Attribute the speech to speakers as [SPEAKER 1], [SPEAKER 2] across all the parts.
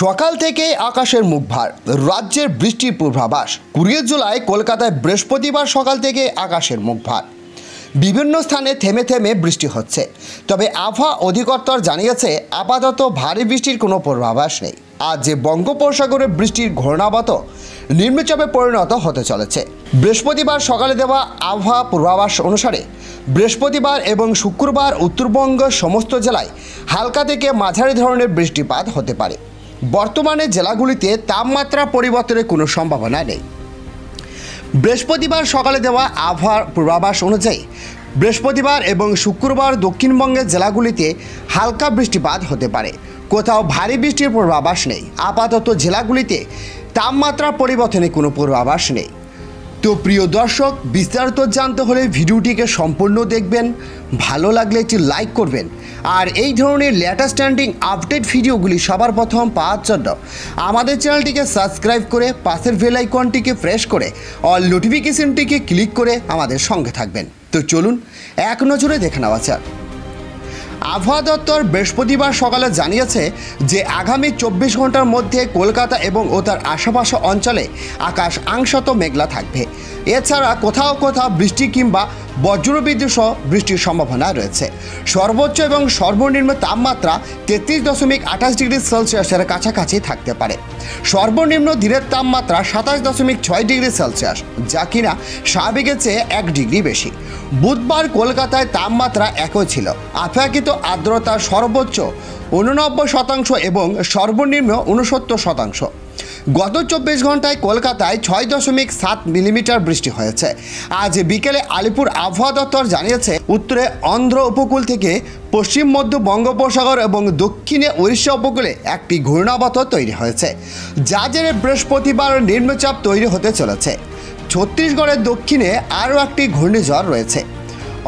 [SPEAKER 1] সকাল থেকে আকাশের মুখ ভার, রাজ্যের বৃষ্টির পূর্বাভাস। 20 জুলাই কলকাতায় বৃহস্পতিবার সকাল থেকে আকাশের মুখ ভার, বিভিন্ন স্থানে থেমে থেমে বৃষ্টি হচ্ছে। তবে আবহাওয়া অধিদপ্তর জানিয়েছে আপাতত ভারী বৃষ্টির কোনো পূর্বাভাস নেই। আজ যে বঙ্গোপসাগরে বৃষ্টির ঘূর্ণাবর্ত নিম্নচাপে পরিণত হতে চলেছে। বৃহস্পতিবার সকালে দেওয়া আবহাওয়া পূর্বাভাস অনুসারে বৃহস্পতিবার এবং শুক্রবার উত্তরবঙ্গের সমস্ত জেলায় হালকা থেকে মাঝারি ধরনের বৃষ্টিপাত হতে পারে। বর্তমানে জেলাগুলিতে তাপমাত্রা পরিবর্তনের কোনো সম্ভাবনা নেই। বৃহস্পতিবার সকালে দেওয়া আবহাওয়ার পূর্বাভাস অনুযায়ী বৃহস্পতিবার এবং শুক্রবার দক্ষিণবঙ্গের জেলাগুলিতে হালকা বৃষ্টিপাত হতে পারে। কোথাও ভারী বৃষ্টির পূর্বাভাস নেই। আপাতত জেলাগুলিতে তাপমাত্রা পরিবর্তনের কোনো পূর্বাভাস নেই। তো প্রিয় দর্শক, বিস্তারিত জানতে হলে ভিডিওটিকে সম্পূর্ণ দেখবেন, ভালো লাগলে একটি লাইক করবেন। আর এই ধরনের লেটেস্ট ট্রেন্ডিং আপডেট ভিডিওগুলি সবার প্রথম পাওয়ার জন্য আমাদের চ্যানেলটিকে সাবস্ক্রাইব করে পাশের বেল আইকনটিকে প্রেস করে অল নোটিফিকেশনটিকে ক্লিক করে আমাদের সঙ্গে থাকবেন। তো চলুন এক নজরে দেখে নেওয়া যাক। আবহাওয়া দপ্তর বৃহস্পতিবার সকালে জানিয়েছে যে আগামী 24 ঘন্টার মধ্যে কলকাতা এবং ও তার আশেপাশে অঞ্চলে আকাশ আংশত মেঘলা থাকবে। এছাড়া কোথাও কোথাও বৃষ্টি কিংবা বজ্রবিদ্যুৎ সহ বৃষ্টির সম্ভাবনা রয়েছে। সর্বোচ্চ এবং সর্বনিম্ন তাপমাত্রা 33.28 ডিগ্রি সেলসিয়াসের কাছাকাছি থাকতে পারে। সর্বনিম্ন দিনের তাপমাত্রা 27.6 ডিগ্রি সেলসিয়াস, যা কিনা স্বাভাবিকের চেয়ে 1 ডিগ্রি বেশি। বুধবার কলকাতায় তাপমাত্রা একই ছিল। অপেক্ষিত আর্দ্রতা সর্বোচ্চ 89% এবং সর্বনিম্ন 69%। গত 24 ঘন্টায় কলকাতায় 6.7 মিলিমিটার বৃষ্টি হয়েছে। আজ বিকেলে আলিপুর আবহাওয়া দপ্তর জানিয়েছে উত্তরে অন্ধ্র উপকূল থেকে পশ্চিম মধ্য বঙ্গোপসাগর এবং দক্ষিণে উড়িষ্যা উপকূলে একটি ঘূর্ণাবর্ত তৈরি হয়েছে, যা জেরে বৃহস্পতিবার নিম্নচাপ তৈরি হতে চলেছে। ছত্তিশগড়ের দক্ষিণে আরও একটি ঘূর্ণিঝড় রয়েছে।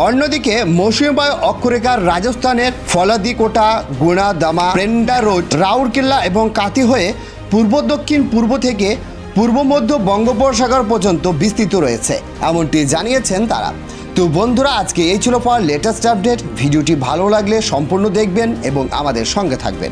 [SPEAKER 1] অন্যদিকে মৌসুমী বায়ু অক্ষরেখার রাজস্থানের ফলাদিকোটা, গুনা, দামা, প্রেন্ডা রোড, রাউরকেলা এবং কাতি হয়ে পূর্ব দক্ষিণ পূর্ব থেকে পূর্ব মধ্য বঙ্গোপসাগর পর্যন্ত বিস্তৃত রয়েছে, এমনটি জানিয়েছেন তারা। তো বন্ধুরা, আজকে এই ছিল পাওয়ার লেটেস্ট আপডেট। ভিডিওটি ভালো লাগলে সম্পূর্ণ দেখবেন এবং আমাদের সঙ্গে থাকবেন।